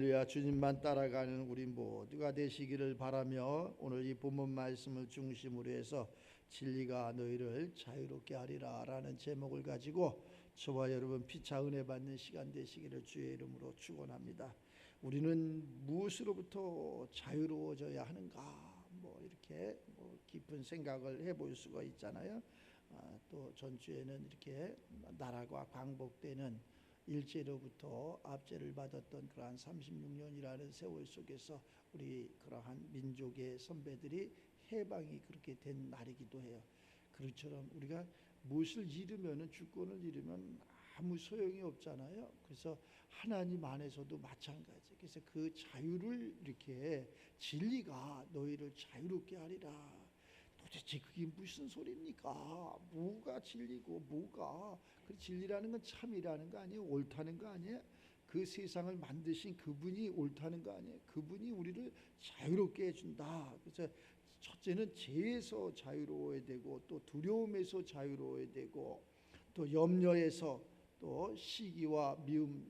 할렐루야. 주님만 따라가는 우리 모두가 되시기를 바라며 오늘 이 본문 말씀을 중심으로 해서 진리가 너희를 자유롭게 하리라 라는 제목을 가지고 저와 여러분 피차 은혜 받는 시간 되시기를 주의 이름으로 축원합니다. 우리는 무엇으로부터 자유로워져야 하는가 이렇게 깊은 생각을 해볼 수가 있잖아요. 또 전주에는 이렇게 나라가 광복되는 일제로부터 압제를 받았던 그러한 36년이라는 세월 속에서 우리 그러한 민족의 선배들이 해방이 그렇게 된 날이기도 해요. 그것처럼 우리가 무엇을 잃으면, 주권을 잃으면 아무 소용이 없잖아요. 그래서 하나님 안에서도 마찬가지. 그래서 그 자유를 이렇게 진리가 너희를 자유롭게 하리라. 도대체 그게 무슨 소리입니까? 뭐가 진리고 뭐가 그 진리라는 건 참이라는 거 아니에요? 옳다는 거 아니에요? 그 세상을 만드신 그분이 옳다는 거 아니에요? 그분이 우리를 자유롭게 해준다. 그래서 첫째는 죄에서 자유로워야 되고, 또 두려움에서 자유로워야 되고, 또 염려에서, 또 시기와 미움,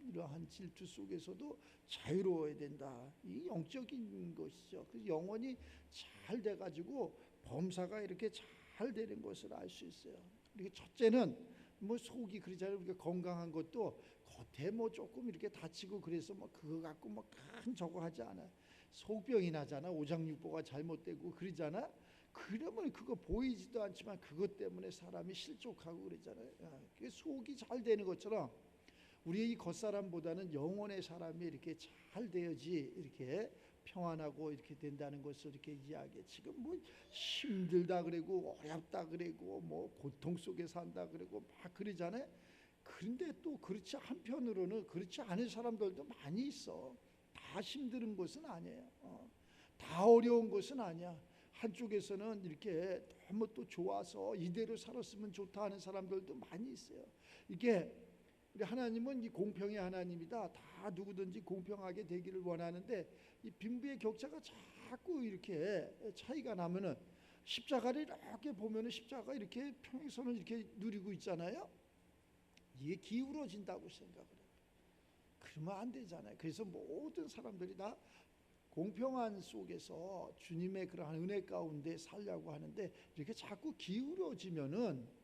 이러한 질투 속에서도 자유로워야 된다. 이 영적인 것이죠. 그 영혼이 잘 돼가지고 범사가 이렇게 잘 되는 것을 알 수 있어요. 이렇게 첫째는 속이 그러잖아요. 우리가 건강한 것도 겉에 조금 이렇게 다치고 그래서 그거 갖고 큰 저거 하지 않아. 속병이 나잖아. 오장육부가 잘못되고 그러잖아. 그러면 그거 보이지도 않지만 그것 때문에 사람이 실족하고 그러잖아요. 그게 속이 잘 되는 것처럼 우리의 이 겉사람보다는 영혼의 사람이 이렇게 잘 되어지 이렇게 평안하고 이렇게 된다는 것을 이렇게 이야기해. 지금 힘들다 그러고 어렵다 그러고 고통 속에 산다 그러고 그러잖아요. 그런데 또 그렇지 한편으로는 그렇지 않은 사람들도 많이 있어. 다 힘든 것은 아니에요. 다 어려운 것은 아니야. 한쪽에서는 이렇게 너무 또 좋아서 이대로 살았으면 좋다 하는 사람들도 많이 있어요. 이게 우리 하나님은 이 공평의 하나님이다. 다 누구든지 공평하게 되기를 원하는데 이 빈부의 격차가 자꾸 이렇게 차이가 나면은 십자가를 이렇게 보면은 십자가 이렇게 평행선을 이렇게 누리고 있잖아요. 이게 기울어진다고 생각을 해요. 그러면 안 되잖아요. 그래서 모든 사람들이 다 공평한 속에서 주님의 그러한 은혜 가운데 살려고 하는데 이렇게 자꾸 기울어지면은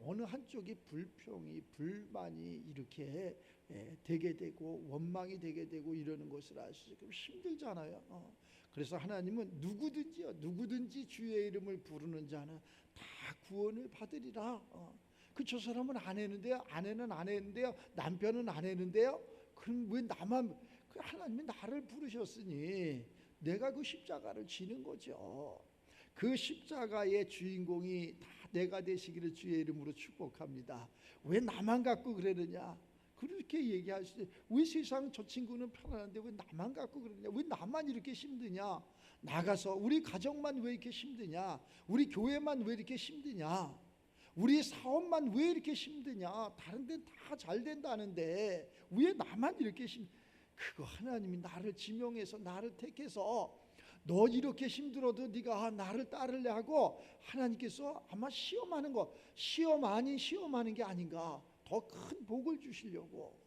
어느 한쪽이 불평이 불만이 이렇게 되게 되고 원망이 되게 되고 이러는 것을 알 수 있어요. 힘들잖아요. 그래서 하나님은 누구든지 주의 이름을 부르는 자는 다 구원을 받으리라. 저 사람은 안 했는데요, 아내는 안 했는데요, 남편은 안 했는데요. 그럼 왜 나만? 하나님이 나를 부르셨으니 내가 그 십자가를 지는 거죠. 그 십자가의 주인공이 다 내가 되시기를 주의 이름으로 축복합니다. 왜 나만 갖고 그러느냐? 그렇게 얘기할 수 있어요. 왜 세상 저 친구는 편안한데 왜 나만 갖고 그러느냐? 왜 나만 이렇게 힘드냐? 나가서 우리 가정만 왜 이렇게 힘드냐? 우리 교회만 왜 이렇게 힘드냐? 우리 사업만 왜 이렇게 힘드냐? 다른 데는 다 잘 된다는데 왜 나만 이렇게 그거 하나님이 나를 지명해서 나를 택해서 너 이렇게 힘들어도 네가 나를 따르려 하고 하나님께서 아마 시험하는 거, 시험 아닌 시험하는 게 아닌가. 더 큰 복을 주시려고,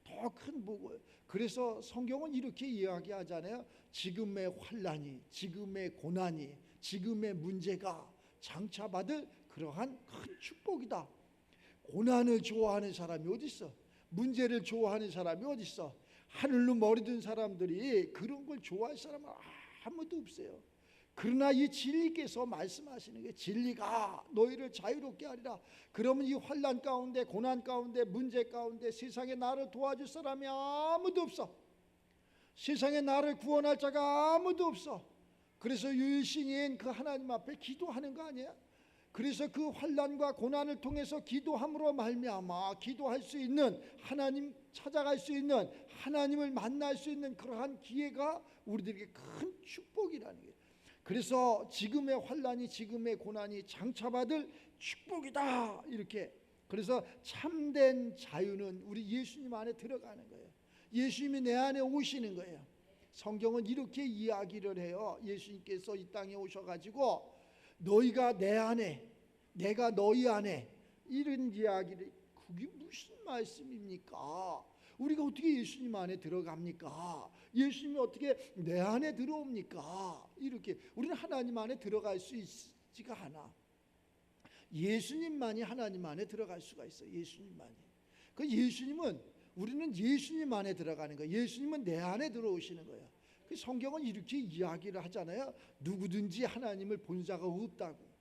더 큰 복을. 그래서 성경은 이렇게 이야기하잖아요. 지금의 환난이, 지금의 고난이, 지금의 문제가 장차 받을 그러한 큰 축복이다. 고난을 좋아하는 사람이 어디 있어? 문제를 좋아하는 사람이 어디 있어? 하늘로 머리 든 사람들이 그런 걸 좋아할 사람은 아무도 없어요. 그러나 이 진리께서 말씀하시는 게 진리가 너희를 자유롭게 하리라. 그러면 이 환난 가운데, 고난 가운데, 문제 가운데 세상에 나를 도와줄 사람이 아무도 없어. 세상에 나를 구원할 자가 아무도 없어. 그래서 유일신인 그 하나님 앞에 기도하는 거 아니야? 그래서 그 환난과 고난을 통해서 기도함으로 말미암아 기도할 수 있는, 하나님 찾아갈 수 있는, 하나님을 만날 수 있는 그러한 기회가 우리들에게 큰 축복이라는 거예요. 그래서 지금의 환난이, 지금의 고난이 장차받을 축복이다 이렇게. 그래서 참된 자유는 우리 예수님 안에 들어가는 거예요. 예수님이 내 안에 오시는 거예요. 성경은 이렇게 이야기를 해요. 예수님께서 이 땅에 오셔가지고 너희가 내 안에, 내가 너희 안에, 이런 이야기를. 그게 무슨 말씀입니까? 우리가 어떻게 예수님 안에 들어갑니까? 예수님이 어떻게 내 안에 들어옵니까? 이렇게 우리는 하나님 안에 들어갈 수 있지가 않아. 예수님만이 하나님 안에 들어갈 수가 있어. 예수님만이. 그 예수님은, 우리는 예수님 안에 들어가는 거야. 예수님은 내 안에 들어오시는 거야. 그 성경은 이렇게 이야기를 하잖아요. 누구든지 하나님을 본 자가 없다고.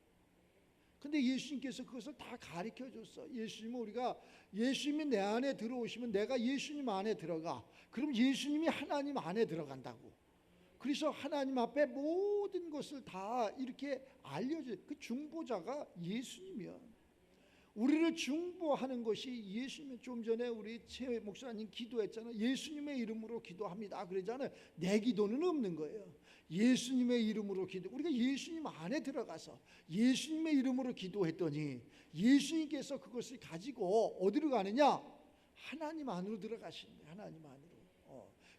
근데 예수님께서 그것을 다 가르쳐 줬어. 예수님은, 우리가 예수님이 내 안에 들어오시면 내가 예수님 안에 들어가. 그럼 예수님이 하나님 안에 들어간다고. 그래서 하나님 앞에 모든 것을 다 이렇게 알려줘. 그 중보자가 예수님이야. 우리를 중보하는 것이 예수님. 좀 전에 우리 최 목사님 기도했잖아요. 예수님의 이름으로 기도합니다 그러잖아요. 내 기도는 없는 거예요. 예수님의 이름으로 기도. 우리가 예수님 안에 들어가서 예수님의 이름으로 기도했더니 예수님께서 그것을 가지고 어디로 가느냐? 하나님 안으로 들어가시는 거예요. 하나님 안으로.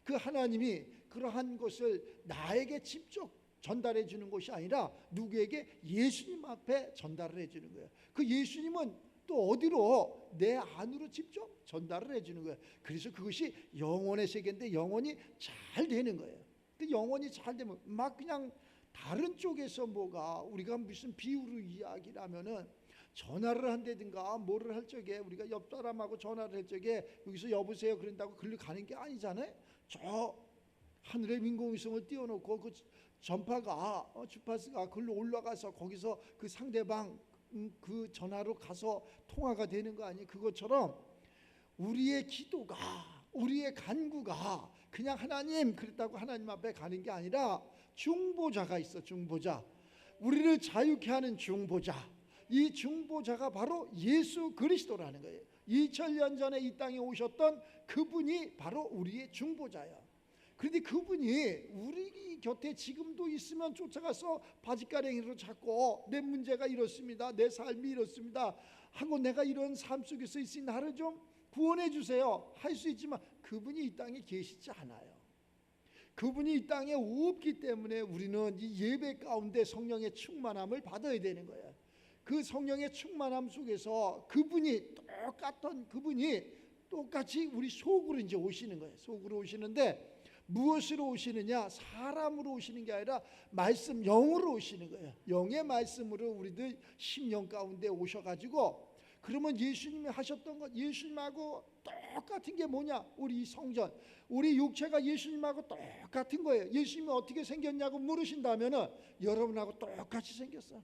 그 하나님이 그러한 것을 나에게 직접 전달해 주는 것이 아니라 누구에게? 예수님 앞에 전달을 해 주는 거예요. 그 예수님은 또 어디로? 내 안으로 직접 전달을 해 주는 거예요. 그래서 그것이 영혼의 세계인데 영혼이 잘 되는 거예요. 근데 영혼이 잘 되면 막 그냥 다른 쪽에서 뭐가, 우리가 무슨 비유로 이야기를 하면은 전화를 한다든가 뭐를 할 적에, 우리가 옆 사람하고 전화를 할 적에 여기서 여보세요 그런다고 글로 가는 게 아니잖아요. 저 하늘의 인공위성을 띄워놓고 그 전파가 주파수가 글로 올라가서 거기서 그 상대방 그 전화로 가서 통화가 되는 거 아니에요. 그것처럼 우리의 기도가, 우리의 간구가 그냥 하나님 그랬다고 하나님 앞에 가는 게 아니라 중보자가 있어. 중보자. 우리를 자유케 하는 중보자. 이 중보자가 바로 예수 그리스도라는 거예요. 2000년 전에 이 땅에 오셨던 그분이 바로 우리의 중보자야. 그런데 그분이 우리 곁에 지금도 있으면 쫓아가서 바짓가랭이로 잡고 내 문제가 이렇습니다, 내 삶이 이렇습니다 하고 내가 이런 삶 속에서 있으니 나를 좀 구원해 주세요 할 수 있지만 그분이 이 땅에 계시지 않아요. 그분이 이 땅에 없기 때문에 우리는 이 예배 가운데 성령의 충만함을 받아야 되는 거예요. 그 성령의 충만함 속에서 그분이 똑같이 우리 속으로 이제 오시는 거예요. 속으로 오시는데 무엇으로 오시느냐? 사람으로 오시는 게 아니라 말씀, 영으로 오시는 거예요. 영의 말씀으로 우리들 심령 가운데 오셔가지고, 그러면 예수님이 하셨던 것, 예수님하고 똑같은 게 뭐냐? 우리 성전, 우리 육체가 예수님하고 똑같은 거예요. 예수님이 어떻게 생겼냐고 물으신다면은 여러분하고 똑같이 생겼어.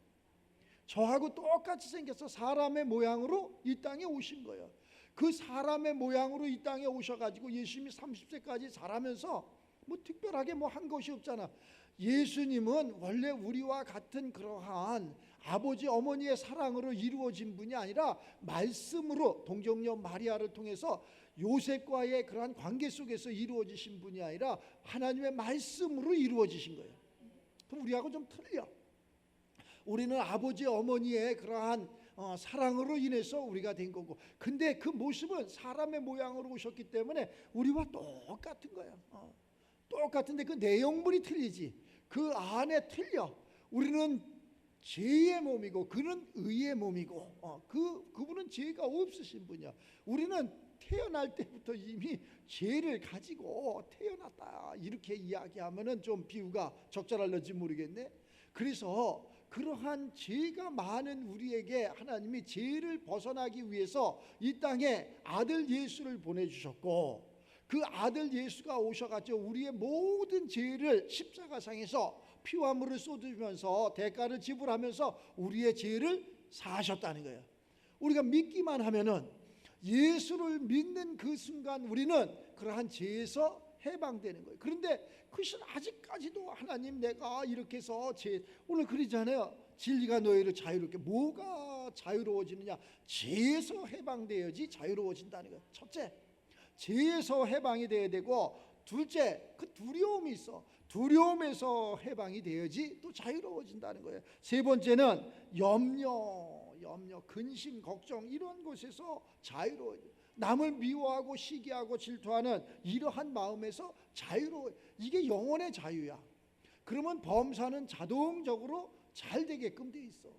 저하고 똑같이 생겼어. 사람의 모양으로 이 땅에 오신 거예요. 그 사람의 모양으로 이 땅에 오셔가지고 예수님이 30세까지 자라면서 뭐 특별하게 뭐 한 것이 없잖아. 예수님은 원래 우리와 같은 그러한 아버지 어머니의 사랑으로 이루어진 분이 아니라 말씀으로 동정녀 마리아를 통해서 요셉과의 그러한 관계 속에서 이루어지신 분이 아니라 하나님의 말씀으로 이루어지신 거예요. 그럼 우리하고 좀 틀려. 우리는 아버지 어머니의 그러한 사랑으로 인해서 우리가 된 거고, 근데 그 모습은 사람의 모양으로 오셨기 때문에 우리와 똑같은 거야. 똑같은데 그 내용물이 틀리지. 그 안에 틀려. 우리는 죄의 몸이고 그는 의의 몸이고, 그분은 죄가 없으신 분이야. 우리는 태어날 때부터 이미 죄를 가지고 태어났다 이렇게 이야기하면은 좀 비유가 적절할지 모르겠네. 그래서 그러한 죄가 많은 우리에게 하나님이 죄를 벗어나기 위해서 이 땅에 아들 예수를 보내주셨고, 그 아들 예수가 오셔가지고 우리의 모든 죄를 십자가상에서 피와 물을 쏟으면서 대가를 지불하면서 우리의 죄를 사하셨다는 거예요. 우리가 믿기만 하면은, 예수를 믿는 그 순간 우리는 그러한 죄에서 해방되는 거예요. 그런데 그것은 아직까지도 하나님 내가 이렇게 해서 오늘 그러잖아요. 진리가 너희를 자유롭게. 뭐가 자유로워지느냐? 죄에서 해방되어야지 자유로워진다는 거예요. 첫째, 죄에서 해방이 돼야 되고, 둘째, 그 두려움이 있어. 두려움에서 해방이 되어야지 또 자유로워진다는 거예요. 세 번째는 염려, 근심, 걱정 이런 곳에서 자유로워져. 남을 미워하고 시기하고 질투하는 이러한 마음에서 자유로워. 이게 영혼의 자유야. 그러면 범사는 자동적으로 잘 되게끔 돼 있어.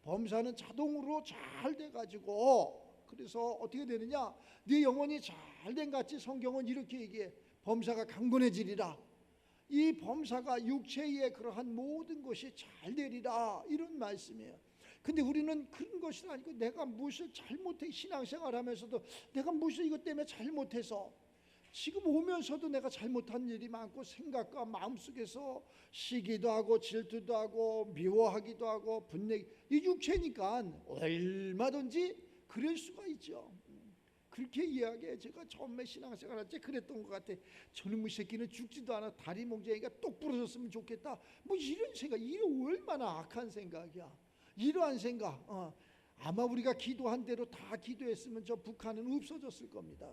범사는 자동으로 잘 돼가지고 그래서 어떻게 되느냐? 네 영혼이 잘된 같이 성경은 이렇게 얘기해. 범사가 강건해지리라. 이 범사가 육체의 그러한 모든 것이 잘 되리라, 이런 말씀이에요. 근데 우리는 그런 것이 아니고 내가 무엇을 잘못해, 신앙생활하면서도 내가 무엇을 이것 때문에 잘못해서 지금 오면서도 내가 잘못한 일이 많고 생각과 마음속에서 시기도 하고 질투도 하고 미워하기도 하고 분내, 이 육체니까 얼마든지 그럴 수가 있죠. 그렇게 이야기해. 제가 처음에 신앙생활 할 때 그랬던 것 같아. 저놈의 새끼는 죽지도 않아, 다리 몽둥이가 똑 부러졌으면 좋겠다, 뭐 이런 생각. 이런 얼마나 악한 생각이야. 이러한 생각, 아마 우리가 기도한 대로 다 기도했으면 저 북한은 없어졌을 겁니다.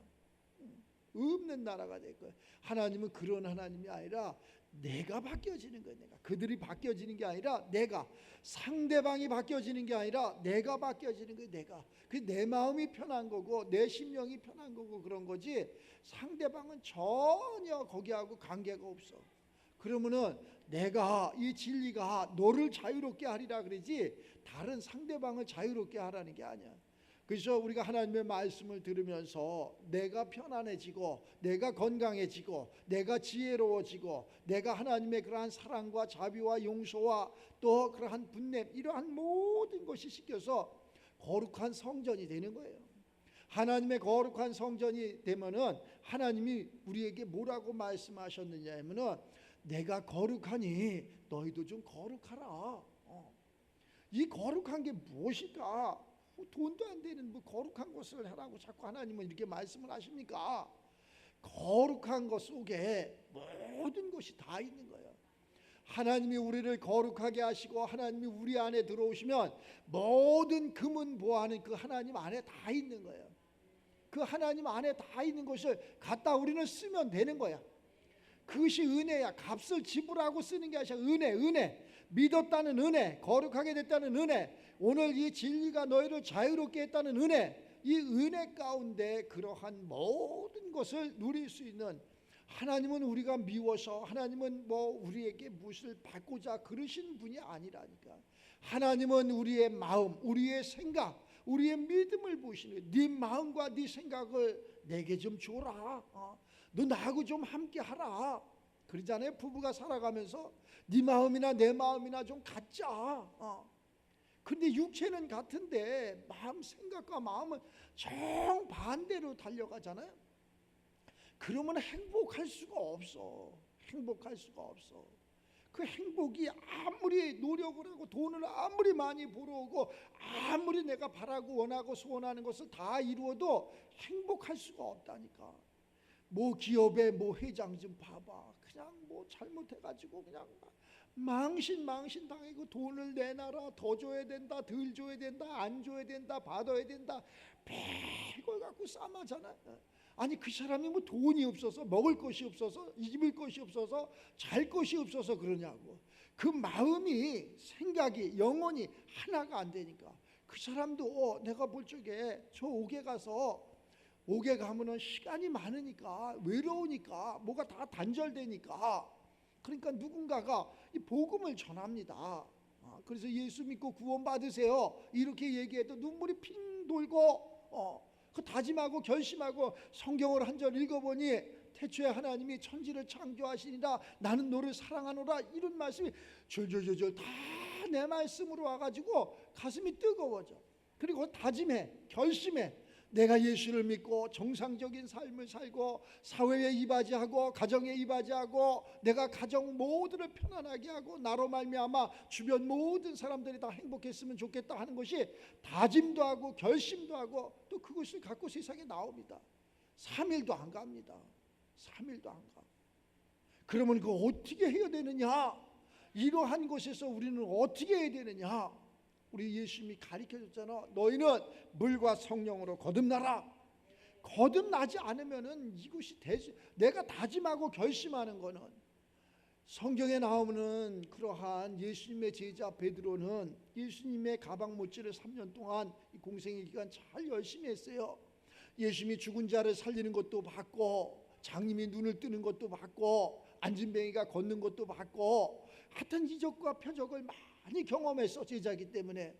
없는 나라가 될 거예요. 하나님은 그런 하나님이 아니라 내가 바뀌어지는 거예요. 내가, 그들이 바뀌어지는 게 아니라 내가, 상대방이 바뀌어지는 게 아니라 내가 바뀌어지는 거예요. 내가, 그 내 마음이 편한 거고 내 심령이 편한 거고 그런 거지, 상대방은 전혀 거기하고 관계가 없어. 그러면은 내가, 이 진리가 너를 자유롭게 하리라 그러지 다른 상대방을 자유롭게 하라는 게 아니야. 그래서 우리가 하나님의 말씀을 들으면서 내가 편안해지고 내가 건강해지고 내가 지혜로워지고 내가 하나님의 그러한 사랑과 자비와 용서와 또 그러한 분냄, 이러한 모든 것이 씻겨서 거룩한 성전이 되는 거예요. 하나님의 거룩한 성전이 되면은 하나님이 우리에게 뭐라고 말씀하셨느냐 하면은 내가 거룩하니 너희도 좀 거룩하라. 이 거룩한 게 무엇일까? 돈도 안 되는 뭐 거룩한 것을 하라고 자꾸 하나님은 이렇게 말씀을 하십니까? 거룩한 것 속에 모든 것이 다 있는 거예요. 하나님이 우리를 거룩하게 하시고 하나님이 우리 안에 들어오시면 모든 금은 보화는 그 하나님 안에 다 있는 거예요. 그 하나님 안에 다 있는 것을 갖다 우리는 쓰면 되는 거야. 그것이 은혜야. 값을 지불하고 쓰는 게 아니라 은혜. 믿었다는 은혜, 거룩하게 됐다는 은혜, 오늘 이 진리가 너희를 자유롭게 했다는 은혜, 이 은혜 가운데 그러한 모든 것을 누릴 수 있는, 하나님은 우리가 미워서, 하나님은 뭐 우리에게 무엇을 받고자 그러신 분이 아니라니까. 하나님은 우리의 마음, 우리의 생각, 우리의 믿음을 보시는, 네 마음과 네 생각을 내게 좀 줘라. 너 나하고 좀 함께 하라. 그러잖아요. 부부가 살아가면서 네 마음이나 내 마음이나 좀 같자. 근데 육체는 같은데 마음, 생각과 마음은 정반대로 달려가잖아요. 그러면 행복할 수가 없어. 행복할 수가 없어. 그 행복이 아무리 노력을 하고 돈을 아무리 많이 벌어오고 아무리 내가 바라고 원하고 소원하는 것을 다 이루어도 행복할 수가 없다니까. 뭐 기업의 뭐 회장 좀 봐봐. 그냥 뭐 잘못해가지고 그냥 망신 당하고 돈을 내놔라, 더 줘야 된다, 덜 줘야 된다, 안 줘야 된다, 받아야 된다, 별걸 갖고 싸마잖아. 아니 그 사람이 뭐 돈이 없어서, 먹을 것이 없어서, 입을 것이 없어서, 잘 것이 없어서 그러냐고. 그 마음이, 생각이, 영혼이 하나가 안 되니까. 그 사람도 내가 볼 적에 저 옥에 가서, 옥에 가면은 시간이 많으니까, 외로우니까, 뭐가 다 단절되니까, 그러니까 누군가가 이 복음을 전합니다. 그래서 예수 믿고 구원 받으세요 이렇게 얘기해도 눈물이 핑 돌고, 그 다짐하고 결심하고 성경을 한 절 읽어보니 태초에 하나님이 천지를 창조하시니라 나는 너를 사랑하노라, 이런 말씀이 졸졸졸졸 다 내 말씀으로 와가지고 가슴이 뜨거워져. 그리고 다짐해, 결심해. 내가 예수를 믿고 정상적인 삶을 살고 사회에 이바지하고 가정에 이바지하고 내가 가정 모두를 편안하게 하고 나로 말미암아 주변 모든 사람들이 다 행복했으면 좋겠다 하는 것이 다짐도 하고 결심도 하고 또 그것을 갖고 세상에 나옵니다. 3일도 안 갑니다. 3일도 안 가. 그러면 그거 어떻게 해야 되느냐? 이러한 것에서 우리는 어떻게 해야 되느냐? 우리 예수님이 가르쳐줬잖아. 너희는 물과 성령으로 거듭나라. 거듭나지 않으면은 이것이 내가 다짐하고 결심하는 거는, 성경에 나오는 그러한 예수님의 제자 베드로는 예수님의 가방 못질을 3년 동안 이 공생의 기간 잘 열심히 했어요. 예수님이 죽은 자를 살리는 것도 봤고, 장님이 눈을 뜨는 것도 봤고, 안진뱅이가 걷는 것도 봤고, 하여튼 이적과 표적을 많이 경험했어, 제자이기 때문에.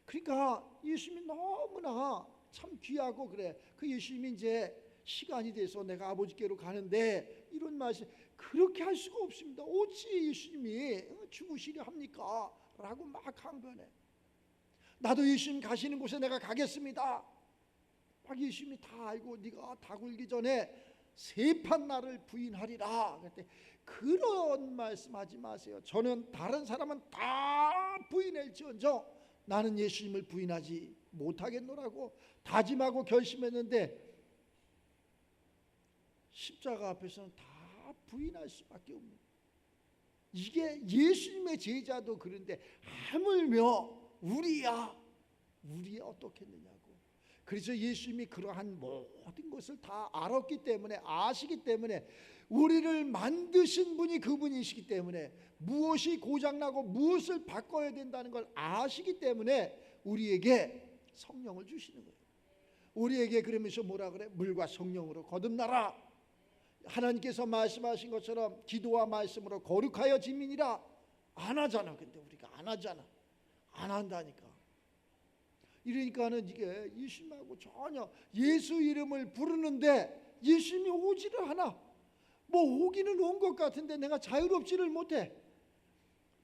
그러니까 예수님이 너무나 참 귀하고 그래. 그 예수님이 이제 시간이 돼서 내가 아버지께로 가는데 이런 말씀 그렇게 할 수가 없습니다. 어찌 예수님이 죽으시려 합니까? 라고 막 강변해. 나도 예수님 가시는 곳에 내가 가겠습니다. 막 예수님이 다 알고 네가 다 굴기 전에 세 판 나를 부인하리라. 그때 그런 말씀하지 마세요. 저는 다른 사람은 다 부인할지언정 나는 예수님을 부인하지 못하겠노라고 다짐하고 결심했는데 십자가 앞에서는 다 부인할 수밖에 없는. 이게 예수님의 제자도 그런데 하물며 우리야 어떻겠느냐고. 그래서 예수님이 그러한 모든 것을 다 알았기 때문에 아시기 때문에 우리를 만드신 분이 그분이시기 때문에 무엇이 고장나고 무엇을 바꿔야 된다는 걸 아시기 때문에 우리에게 성령을 주시는 거예요. 우리에게 그러면서 뭐라 그래? 물과 성령으로 거듭나라. 하나님께서 말씀하신 것처럼 기도와 말씀으로 거룩하여 지민이라. 안 하잖아. 근데 우리가 안 하잖아. 안 한다니까. 이러니까는 이게 예수님하고 전혀 예수 이름을 부르는데 예수님이 오지를 않아. 뭐 오기는 온 것 같은데 내가 자유롭지를 못해.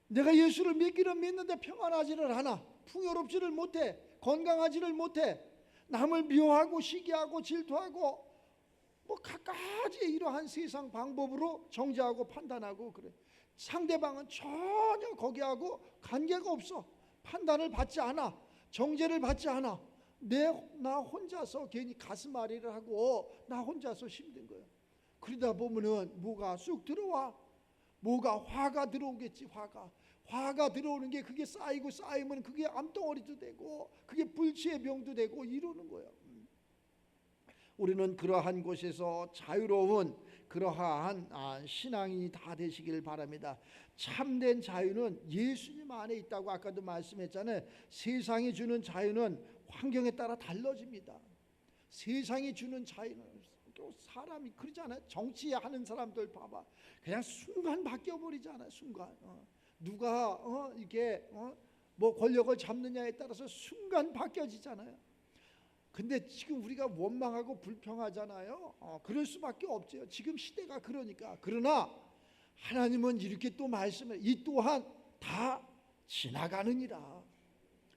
내가 예수를 믿기는 믿는데 평안하지를 않아. 풍요롭지를 못해. 건강하지를 못해. 남을 미워하고 시기하고 질투하고 뭐 갖가지 이러한 세상 방법으로 정죄하고 판단하고 그래. 상대방은 전혀 거기하고 관계가 없어. 판단을 받지 않아. 정죄를 받지 않아. 나 혼자서 괜히 가슴앓이를 하고 나 혼자서 힘든 거야. 그러다 보면은 뭐가 쑥 들어와. 뭐가 화가 들어오겠지. 화가 들어오는 게 그게 쌓이고 쌓이면 그게 암덩어리도 되고 그게 불치의 병도 되고 이러는 거야. 우리는 그러한 곳에서 자유로운 그러한 신앙이 다 되시길 바랍니다. 참된 자유는 예수님 안에 있다고 아까도 말씀했잖아요. 세상이 주는 자유는 환경에 따라 달라집니다. 세상이 주는 자유는 사람이 그러잖아요. 정치하는 사람들 봐봐. 그냥 순간 바뀌어버리잖아요. 순간 누가 이렇게 뭐 권력을 잡느냐에 따라서 순간 바뀌어지잖아요. 근데 지금 우리가 원망하고 불평하잖아요. 그럴 수밖에 없죠. 지금 시대가 그러니까. 그러나 하나님은 이렇게 또 말씀해. 이 또한 다 지나가느니라.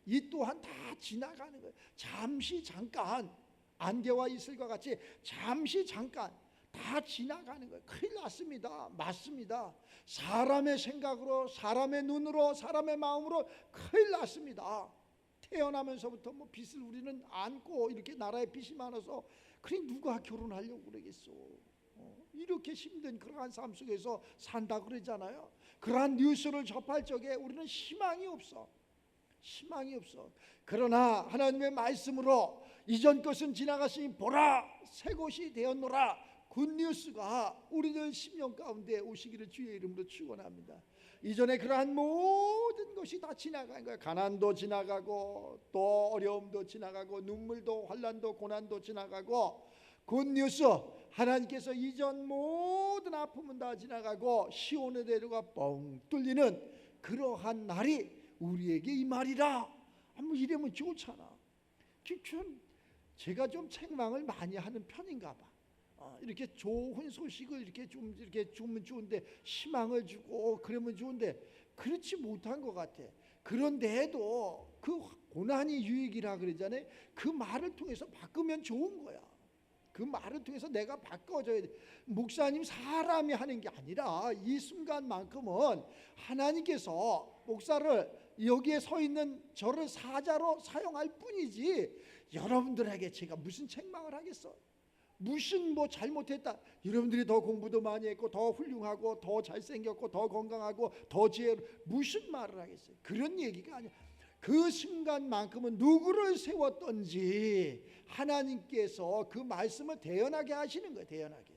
이 또한 다 지나가는 거예요. 잠시 잠깐 안개와 이슬과 같이 잠시 잠깐 다 지나가는 거예요. 큰일 났습니다. 맞습니다. 사람의 생각으로 사람의 눈으로 사람의 마음으로 큰일 났습니다. 태어나면서부터 뭐 빚을 우리는 안고 이렇게 나라에 빚이 많아서 그래 누가 결혼하려고 그러겠어. 이렇게 힘든 그러한 삶 속에서 산다 그러잖아요. 그러한 뉴스를 접할 적에 우리는 희망이 없어. 그러나 하나님의 말씀으로 이전 것은 지나갔으니 보라 새 것이 되었노라. 굿뉴스가 우리들 심령 가운데 오시기를 주의 이름으로 축원합니다. 이전에 그러한 모든 것이 다 지나간 거예요. 가난도 지나가고 또 어려움도 지나가고 눈물도 환난도 고난도 지나가고 굿뉴스 하나님께서 이전 모든 아픔은 다 지나가고 시온의 대로가 뻥 뚫리는 그러한 날이 우리에게 이 말이라. 뭐 이러면 좋잖아. 제가 좀 책망을 많이 하는 편인가 봐. 이렇게 좋은 소식을 이렇게 주면 좋은데 희망을 주고 그러면 좋은데 그렇지 못한 것 같아. 그런데도 그 고난이 유익이라 그러잖아요. 그 말을 통해서 바꾸면 좋은 거야. 그 말을 통해서 내가 바꿔줘야 돼. 목사님 사람이 하는 게 아니라 이 순간만큼은 하나님께서 목사를 여기에 서 있는 저를 사자로 사용할 뿐이지 여러분들에게 제가 무슨 책망을 하겠어. 무슨 뭐 잘못했다. 여러분들이 더 공부도 많이 했고 더 훌륭하고 더 잘생겼고 더 건강하고 더 지혜로 무슨 말을 하겠어요. 그런 얘기가 아니야. 그 순간만큼은 누구를 세웠던지 하나님께서 그 말씀을 대연하게 하시는 거예요. 대연하게.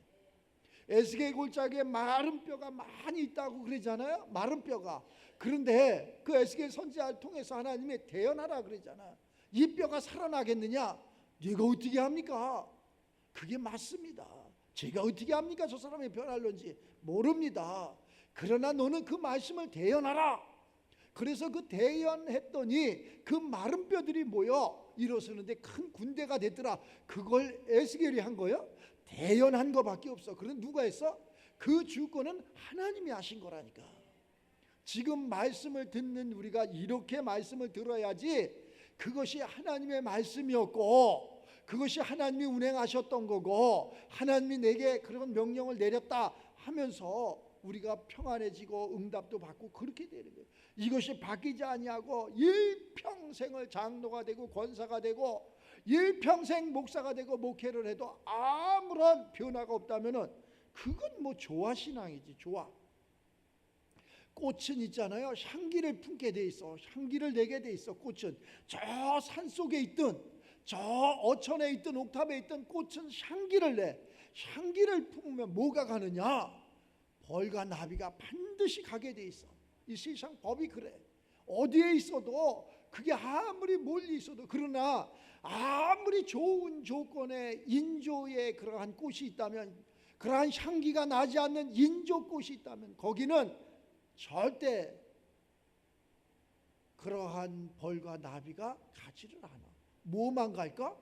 에스겔 골짜기에 마른 뼈가 많이 있다고 그러잖아요. 마른 뼈가. 그런데 그 에스겔 선지자를 통해서 하나님이 대연하라 그러잖아. 이 뼈가 살아나겠느냐? 네가 어떻게 합니까? 그게 맞습니다. 제가 어떻게 합니까? 저 사람이 변할런지 모릅니다. 그러나 너는 그 말씀을 대연하라. 그래서 그 대연했더니 그 마른 뼈들이 모여 일어서는데 큰 군대가 됐더라. 그걸 에스겔이 한 거예요? 대연한 거밖에 없어. 그럼 누가 했어? 그 주권은 하나님이 하신 거라니까. 지금 말씀을 듣는 우리가 이렇게 말씀을 들어야지 그것이 하나님의 말씀이었고 그것이 하나님이 운행하셨던 거고 하나님이 내게 그런 명령을 내렸다 하면서 우리가 평안해지고 응답도 받고 그렇게 되는 거예요. 이것이 바뀌지 아니하고 일평생을 장로가 되고 권사가 되고 일평생 목사가 되고 목회를 해도 아무런 변화가 없다면은 그건 뭐 조화신앙이지. 조화. 꽃은 있잖아요. 향기를 품게 돼 있어. 향기를 내게 돼 있어. 꽃은 저 산속에 있든 저 어천에 있든 옥탑에 있든 꽃은 향기를 내. 향기를 품으면 뭐가 가느냐? 벌과 나비가 반드시 가게 돼 있어. 이 세상 법이 그래. 어디에 있어도 그게 아무리 멀리 있어도 그러나 아무리 좋은 조건의 인조의 그러한 꽃이 있다면 그러한 향기가 나지 않는 인조꽃이 있다면 거기는 절대 그러한 벌과 나비가 가지를 않아. 뭐만 갈까?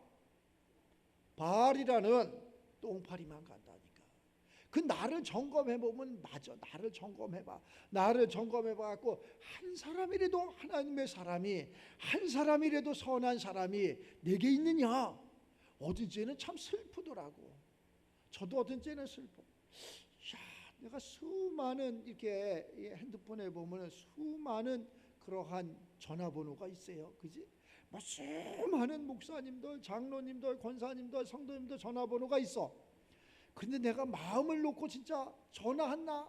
바알이라는 똥파리만 간다니까. 그 나를 점검해 보면 맞아. 나를 점검해봐. 나를 점검해봐 갖고 한 사람이라도 하나님의 사람이 한 사람이라도 선한 사람이 내게 있느냐? 어떤 때는 참 슬프더라고. 저도 어떤 때는 슬퍼. 내가 수많은 이렇게 핸드폰에 보면 수많은 그러한 전화번호가 있어요. 그지? 뭐 수많은 목사님들, 장로님들, 권사님들, 성도님들 전화번호가 있어. 근데 내가 마음을 놓고 진짜 전화했나?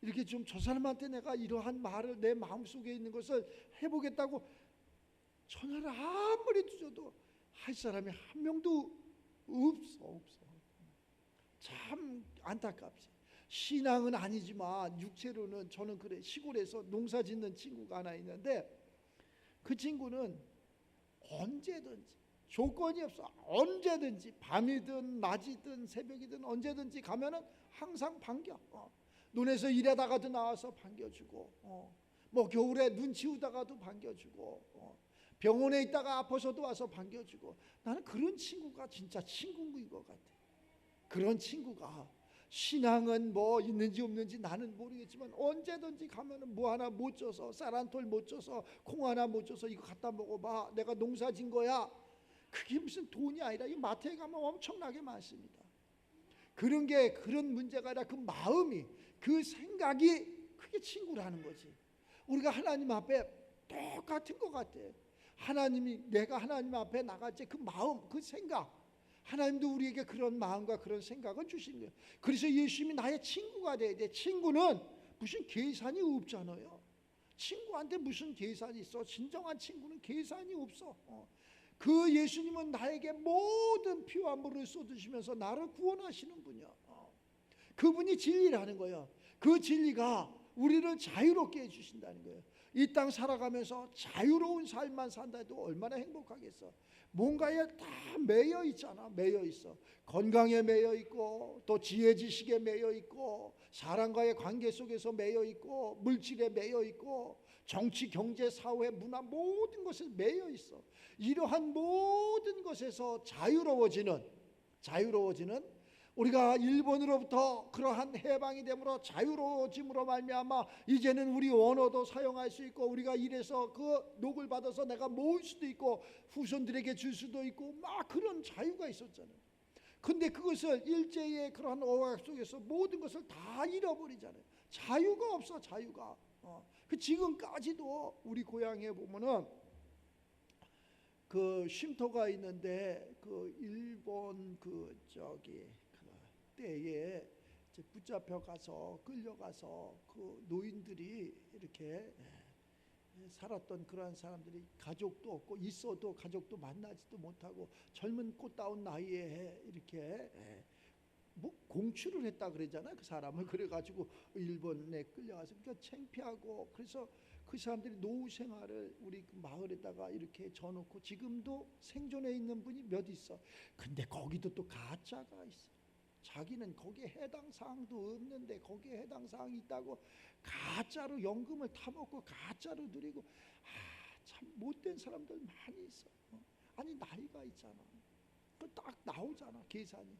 이렇게 좀 저 사람한테 내가 이러한 말을 내 마음속에 있는 것을 해보겠다고 전화를 아무리 두셔도 할 사람이 한 명도 없어. 참 안타깝지. 신앙은 아니지만 육체로는 저는 그래. 시골에서 농사 짓는 친구가 하나 있는데 그 친구는 언제든지 조건이 없어. 언제든지 밤이든 낮이든 새벽이든 언제든지 가면은 항상 반겨. 논에서 일하다가도 나와서 반겨주고 뭐 겨울에 눈 치우다가도 반겨주고 병원에 있다가 아파서도 와서 반겨주고 나는 그런 친구가 진짜 친구인 것 같아. 그런 친구가 신앙은 뭐 있는지 없는지 나는 모르겠지만 언제든지 가면은 뭐 하나 못 줘서 쌀 한 톨 못 줘서 콩 하나 못 줘서 이거 갖다 먹어봐. 내가 농사 진 거야. 그게 무슨 돈이 아니라 이 마트에 가면 엄청나게 많습니다. 그런 게 그런 문제가 아니라 그 마음이 그 생각이 그게 친구라는 거지. 우리가 하나님 앞에 똑같은 것 같아. 하나님이 내가 하나님 앞에 나갈 때 그 마음 그 생각 하나님도 우리에게 그런 마음과 그런 생각을 주신 거예요. 그래서 예수님이 나의 친구가 돼야 돼. 친구는 무슨 계산이 없잖아요. 친구한테 무슨 계산이 있어? 진정한 친구는 계산이 없어. 그 예수님은 나에게 모든 피와 물을 쏟으시면서 나를 구원하시는 분이야. 그분이 진리라는 거예요. 그 진리가 우리를 자유롭게 해주신다는 거예요. 이 땅 살아가면서 자유로운 삶만 산다 해도 얼마나 행복하겠어. 뭔가에 다 매여 있잖아. 매여 있어. 건강에 매여 있고 또 지혜 지식에 매여 있고 사람과의 관계 속에서 매여 있고 물질에 매여 있고 정치 경제 사회 문화 모든 것에 매여 있어. 이러한 모든 것에서 자유로워지는 우리가 일본으로부터 그러한 해방이 됨으로 자유로워짐으로 말미암아 이제는 우리 언어도 사용할 수 있고 우리가 이래서 그 녹을 받아서 내가 모을 수도 있고 후손들에게 줄 수도 있고 막 그런 자유가 있었잖아요. 근데 그것을 일제의 그러한 억압 속에서 모든 것을 다 잃어버리잖아요. 자유가 없어. 자유가. 그 지금까지도 우리 고향에 보면은 그 쉼터가 있는데 그 일본 그 때에 붙잡혀 가서 끌려가서 그 노인들이 이렇게 살았던 그러한 사람들이 가족도 없고 있어도 가족도 만나지도 못하고 젊은 꽃다운 나이에 이렇게 뭐 공출을 했다 그러잖아요. 그 사람을 그래가지고 일본에 끌려가서 그러니까 창피하고 그래서 그 사람들이 노후 생활을 우리 그 마을에다가 이렇게 져놓고 지금도 생존해 있는 분이 몇 있어. 근데 거기도 또 가짜가 있어. 자기는 거기에 해당 사항도 없는데 거기에 해당 사항이 있다고 가짜로 연금을 타먹고 가짜로 누리고, 참 못된 사람들 많이 있어. 아니 나이가 있잖아. 그 딱 나오잖아 계산이.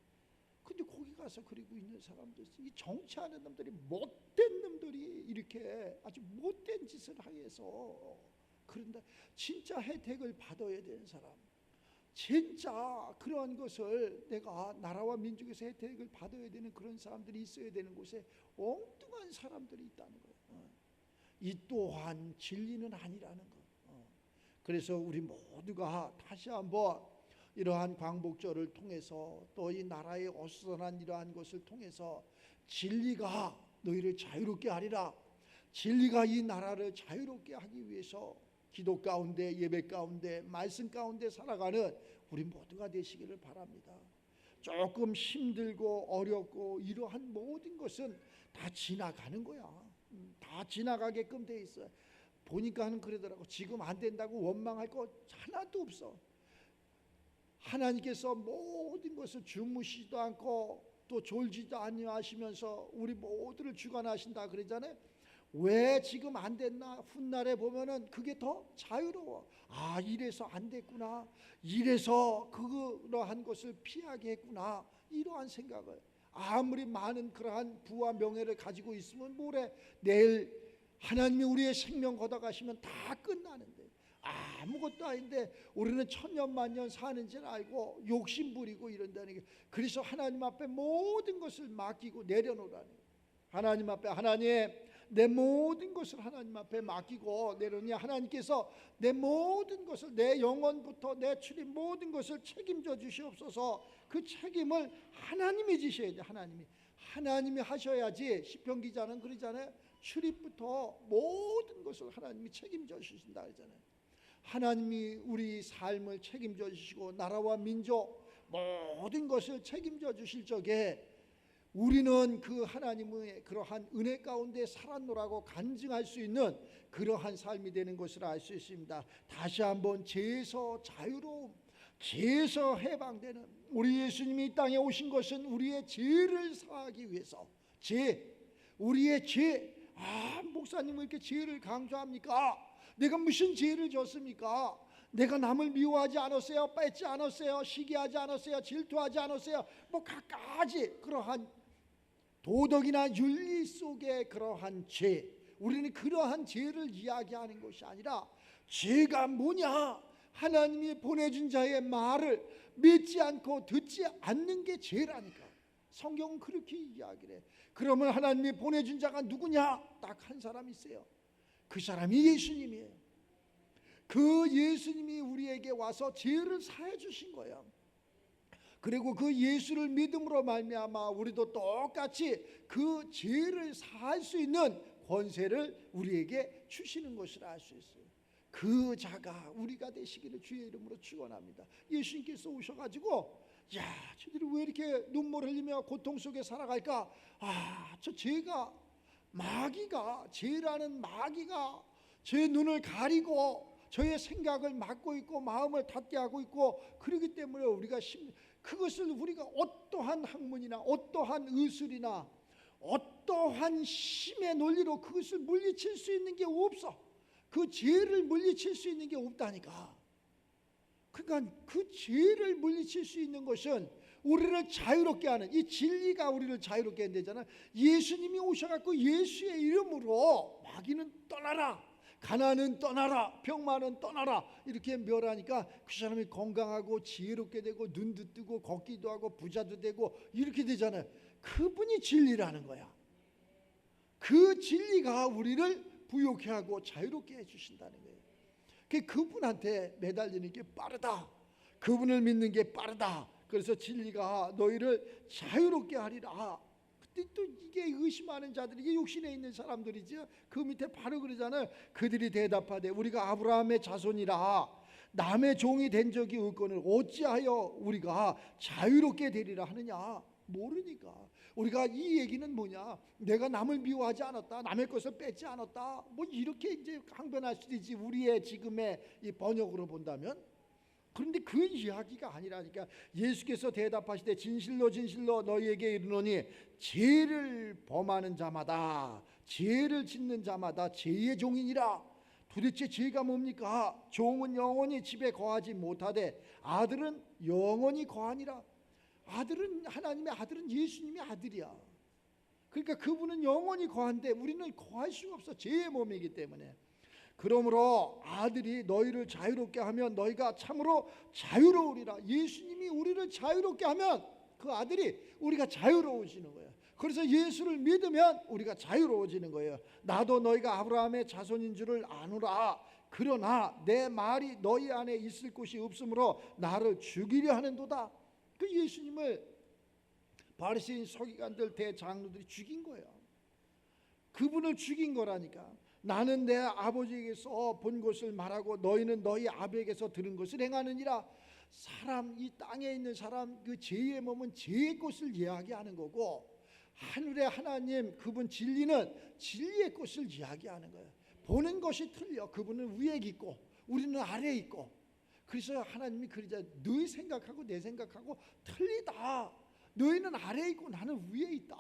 근데 거기 가서 그리고 있는 사람들, 이 정치하는 놈들이 못된 놈들이 이렇게 아주 못된 짓을 하여서 그런데 진짜 혜택을 받아야 되는 사람, 진짜 그러한 것을 내가 나라와 민족에서 혜택을 받아야 되는 그런 사람들이 있어야 되는 곳에 엉뚱한 사람들이 있다는 거예요. 이 또한 진리는 아니라는 거. 그래서 우리 모두가 다시 한번 이러한 광복절을 통해서 또 이 나라의 어수선한 이러한 것을 통해서 진리가 너희를 자유롭게 하리라, 진리가 이 나라를 자유롭게 하기 위해서 기도 가운데 예배 가운데 말씀 가운데 살아가는 우리 모두가 되시기를 바랍니다. 조금 힘들고 어렵고 이러한 모든 것은 다 지나가는 거야. 다 지나가게끔 돼 있어요. 보니까는 그러더라고. 지금 안 된다고 원망할 거 하나도 없어. 하나님께서 모든 것을 주무시지도 않고 또 졸지도 아니하시면서 우리 모두를 주관하신다 그러잖아요. 왜 지금 안 됐나? 훗날에 보면은 그게 더 자유로워. 이래서 안 됐구나, 이래서 그러한 것을 피하게 했구나, 이러한 생각을. 아무리 많은 그러한 부와 명예를 가지고 있으면 뭐래, 내일 하나님이 우리의 생명 걷어가시면 다 끝나는데 아무것도 아닌데 우리는 천년만년 사는 줄 알고 욕심 부리고 이런다는 게, 그래서 하나님 앞에 모든 것을 맡기고 내려놓으라는 거예요. 하나님 앞에, 하나님 내 모든 것을 하나님 앞에 맡기고 내려놓으니 하나님께서 내 모든 것을, 내 영혼부터 내 출입 모든 것을 책임져 주시옵소서. 그 책임을 하나님이 지셔야 돼. 하나님이 하셔야지. 시편 기자는 그러잖아요. 출입부터 모든 것을 하나님이 책임져 주신다 그러잖아요. 하나님이 우리 삶을 책임져 주시고 나라와 민족 모든 것을 책임져 주실 적에 우리는 그 하나님의 그러한 은혜 가운데 살았노라고 간증할 수 있는 그러한 삶이 되는 것을 알 수 있습니다. 다시 한번 죄에서 자유로움, 죄에서 해방되는, 우리 예수님이 이 땅에 오신 것은 우리의 죄를 사하기 위해서. 우리의 죄. 목사님은 이렇게 죄를 강조합니까? 내가 무슨 죄를 졌습니까? 내가 남을 미워하지 않았어요? 뺏지 않았어요? 시기하지 않았어요? 질투하지 않았어요? 뭐 갖가지 그러한 도덕이나 윤리 속의 그러한 죄, 우리는 그러한 죄를 이야기하는 것이 아니라 죄가 뭐냐? 하나님이 보내준 자의 말을 믿지 않고 듣지 않는 게 죄라니까. 성경은 그렇게 이야기를 해. 그러면 하나님이 보내준 자가 누구냐? 딱 한 사람이 있어요. 그 사람이 예수님이에요. 그 예수님이 우리에게 와서 죄를 사해 주신 거예요. 그리고 그 예수를 믿음으로 말미암아 우리도 똑같이 그 죄를 사할 수 있는 권세를 우리에게 주시는 것을 알 수 있어요. 그 자가 우리가 되시기를 주의 이름으로 축원합니다. 예수님께서 오셔가지고 저들이 왜 이렇게 눈물 흘리며 고통 속에 살아갈까? 저 죄가, 마귀가, 죄라는 마귀가 제 눈을 가리고 저의 생각을 막고 있고 마음을 닫게 하고 있고, 그렇기 때문에 우리가 그것을 우리가 어떠한 학문이나 어떠한 의술이나 어떠한 힘의 논리로 그것을 물리칠 수 있는 게 없어. 그 죄를 물리칠 수 있는 게 없다니까. 그러니까 그 죄를 물리칠 수 있는 것은 우리를 자유롭게 하는, 이 진리가 우리를 자유롭게 한다잖아. 예수님이 오셔갖고 예수의 이름으로 마귀는 떠나라, 가난은 떠나라, 병만은 떠나라 이렇게 멸하니까 그 사람이 건강하고 지혜롭게 되고 눈도 뜨고 걷기도 하고 부자도 되고 이렇게 되잖아요. 그분이 진리라는 거야. 그 진리가 우리를 부욕해 하고 자유롭게 해주신다는 거예요. 그분한테 매달리는 게 빠르다, 그분을 믿는 게 빠르다. 그래서 진리가 너희를 자유롭게 하리라. 근데 또 이게 의심하는 자들이, 이게 육신에 있는 사람들이죠. 그 밑에 바로 그러잖아요. 그들이 대답하되 우리가 아브라함의 자손이라 남의 종이 된 적이 없거늘 어찌하여 우리가 자유롭게 되리라 하느냐. 모르니까. 우리가 이 얘기는 뭐냐, 내가 남을 미워하지 않았다, 남의 것을 뺏지 않았다, 뭐 이렇게 이제 항변할 수도 있지, 우리의 지금의 이 번역으로 본다면. 그런데 그 이야기가 아니라니까. 예수께서 대답하시되 진실로 진실로 너희에게 이르노니 죄를 범하는 자마다, 죄를 짓는 자마다 죄의 종이니라. 도대체 죄가 뭡니까? 종은 영원히 집에 거하지 못하되 아들은 영원히 거하니라. 아들은, 하나님의 아들은 예수님의 아들이야. 그러니까 그분은 영원히 거한데 우리는 거할 수가 없어. 죄의 몸이기 때문에. 그러므로 아들이 너희를 자유롭게 하면 너희가 참으로 자유로우리라. 예수님이 우리를 자유롭게 하면 그 아들이 우리가 자유로워지는 거예요. 그래서 예수를 믿으면 우리가 자유로워지는 거예요. 나도 너희가 아브라함의 자손인 줄을 아노라. 그러나 내 말이 너희 안에 있을 곳이 없으므로 나를 죽이려 하는도다. 그 예수님을 바리새인 서기관들 대장로들이 죽인 거예요. 그분을 죽인 거라니까. 나는 내 아버지에게서 본 것을 말하고 너희는 너희 아버지에게서 들은 것을 행하느니라. 사람, 이 땅에 있는 사람, 그 죄의 몸은 죄의 것을 이야기하는 거고, 하늘의 하나님 그분 진리는 진리의 것을 이야기하는 거예요. 보는 것이 틀려. 그분은 위에 있고 우리는 아래에 있고. 그래서 하나님이 그러자, 너희 생각하고 내 생각하고 틀리다. 너희는 아래에 있고 나는 위에 있다.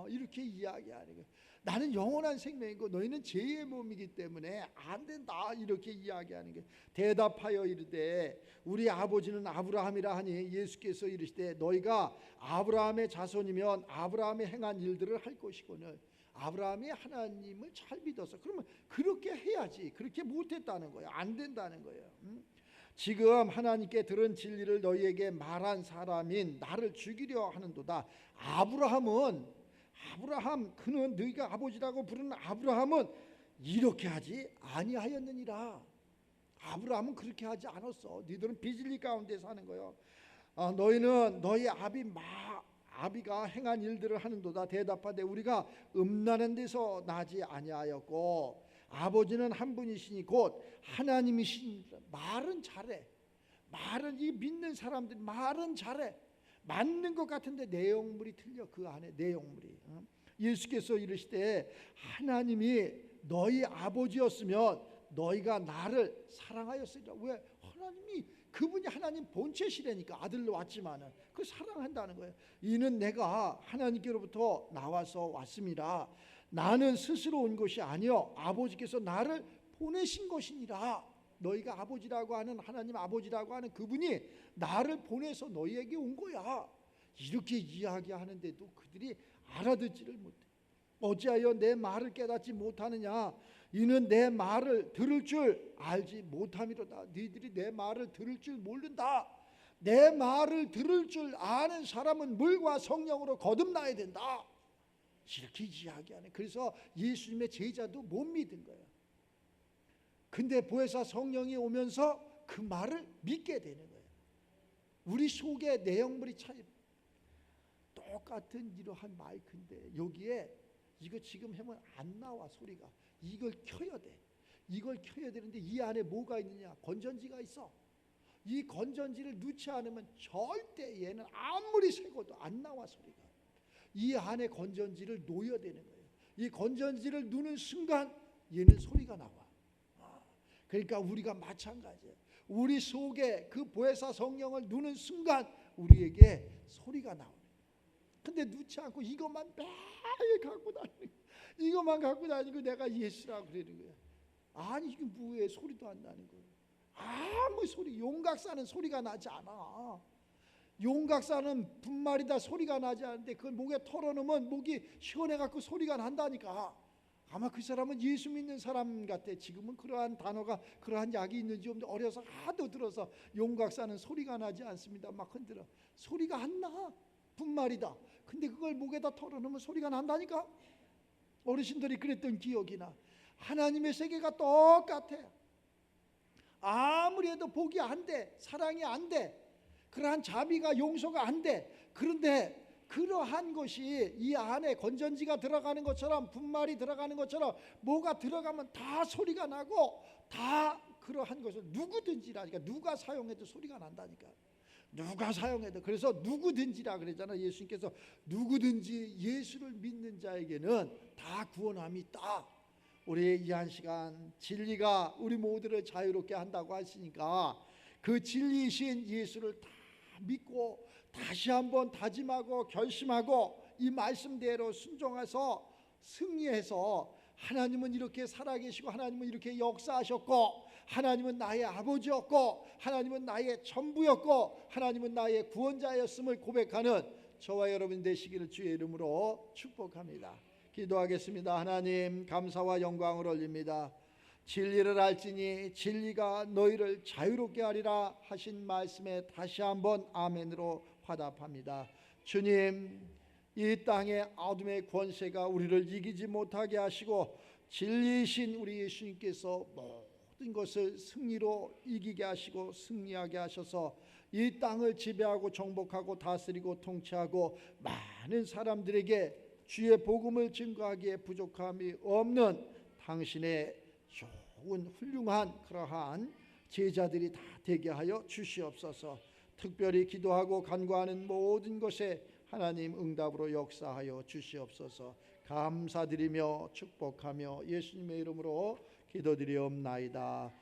이렇게 이야기하는 거예요. 나는 영원한 생명이고 너희는 죄의 몸이기 때문에 안 된다. 이렇게 이야기하는 거예요. 대답하여 이르되 우리 아버지는 아브라함이라 하니 예수께서 이르시되 너희가 아브라함의 자손이면 아브라함이 행한 일들을 할 것이거늘. 아브라함이 하나님을 잘 믿어서, 그러면 그렇게 해야지. 그렇게 못했다는 거예요. 안 된다는 거예요. 지금 하나님께 들은 진리를 너희에게 말한 사람인 나를 죽이려 하는도다. 아브라함 그는 너희가 아버지라고 부르는 아브라함은 이렇게 하지 아니하였느니라. 아브라함은 그렇게 하지 않았어. 너희들은 비진리 가운데 사는 거요. 너희는 너희 아비가 행한 일들을 하는도다. 대답하되 우리가 음란한 데서 나지 아니하였고 아버지는 한 분이시니 곧 하나님이시니라. 말은 잘해. 말은, 이 믿는 사람들이 말은 잘해. 맞는 것 같은데 내용물이 틀려. 그 안에 내용물이. 예수께서 이르시되 하나님이 너희 아버지였으면 너희가 나를 사랑하였으리라. 왜? 하나님이, 그분이 하나님 본체시라니까. 아들로 왔지만은 그 사랑한다는 거예요. 이는 내가 하나님께로부터 나와서 왔습니다. 나는 스스로 온 것이 아니요 아버지께서 나를 보내신 것이니라. 너희가 아버지라고 하는, 하나님 아버지라고 하는 그분이 나를 보내서 너희에게 온 거야. 이렇게 이야기하는데도 그들이 알아듣지를 못해. 어찌하여 내 말을 깨닫지 못하느냐. 이는 내 말을 들을 줄 알지 못함이로다. 너희들이 내 말을 들을 줄 모른다. 내 말을 들을 줄 아는 사람은 물과 성령으로 거듭나야 된다. 이렇게 이야기하네. 그래서 예수님의 제자도 못 믿은 거예요. 근데 보혜사 성령이 오면서 그 말을 믿게 되는 거예요. 우리 속에 내용물이 차이, 똑같은 이러한 마이크인데 여기에 이거 지금 하면 안 나와 소리가. 이걸 켜야 돼. 이걸 켜야 되는데 이 안에 뭐가 있느냐? 건전지가 있어. 이 건전지를 넣지 않으면 절대 얘는 아무리 새고도 안 나와 소리가. 이 안에 건전지를 놓여야 되는 거예요. 이 건전지를 누는 순간 얘는 소리가 나와. 그러니까 우리가 마찬가지예요. 우리 속에 그 보혜사 성령을 누는 순간 우리에게 소리가 나오는 거예요. 근데 넣지 않고 이것만 매일 갖고 다니는, 이것만 갖고 다니고 내가 예수라고 그러는 거예요. 아니 이게 뭐예요? 소리도 안 나는 거예요. 아무 소리, 용각사는 소리가 나지 않아. 용각사는 분말이다 소리가 나지 않는데 그걸 목에 털어놓으면 목이 시원해갖고 소리가 난다니까. 아마 그 사람은 예수 믿는 사람 같아. 지금은 그러한 단어가, 그러한 약이 있는지 없는지 어려서 하도 들어서 용각사는 소리가 나지 않습니다. 막 흔들어. 소리가 안 나. 분말이다. 근데 그걸 목에다 털어놓으면 소리가 난다니까. 어르신들이 그랬던 기억이 나. 하나님의 세계가 똑같아. 아무리 해도 복이 안 돼. 사랑이 안 돼. 그러한 자비가, 용서가 안 돼. 그런데 그러한 것이 이 안에 건전지가 들어가는 것처럼, 분말이 들어가는 것처럼 뭐가 들어가면 다 소리가 나고, 다 그러한 것을 누구든지라니까. 누가 사용해도 소리가 난다니까. 누가 사용해도. 그래서 누구든지라 그랬잖아. 예수님께서 누구든지 예수를 믿는 자에게는 다 구원함이 있다. 우리 이 한 시간 진리가 우리 모두를 자유롭게 한다고 하시니까 그 진리이신 예수를 다 믿고 다시 한번 다짐하고 결심하고 이 말씀대로 순종해서 승리해서 하나님은 이렇게 살아계시고 하나님은 이렇게 역사하셨고 하나님은 나의 아버지였고 하나님은 나의 전부였고 하나님은 나의 구원자였음을 고백하는 저와 여러분 되시기를 주의 이름으로 축복합니다. 기도하겠습니다. 하나님 감사와 영광을 올립니다. 진리를 알지니 진리가 너희를 자유롭게 하리라 하신 말씀에 다시 한번 아멘으로 화답합니다. 주님, 이 땅의 어둠의 권세가 우리를 이기지 못하게 하시고 진리이신 우리 예수님께서 모든 것을 승리로 이기게 하시고 승리하게 하셔서 이 땅을 지배하고 정복하고 다스리고 통치하고 많은 사람들에게 주의 복음을 증거하기에 부족함이 없는 당신의 좋은 훌륭한 그러한 제자들이 다 되게 하여 주시옵소서. 특별히 기도하고 간구하는 모든 것에 하나님 응답으로 역사하여 주시옵소서. 감사드리며 축복하며 예수님의 이름으로 기도드리옵나이다.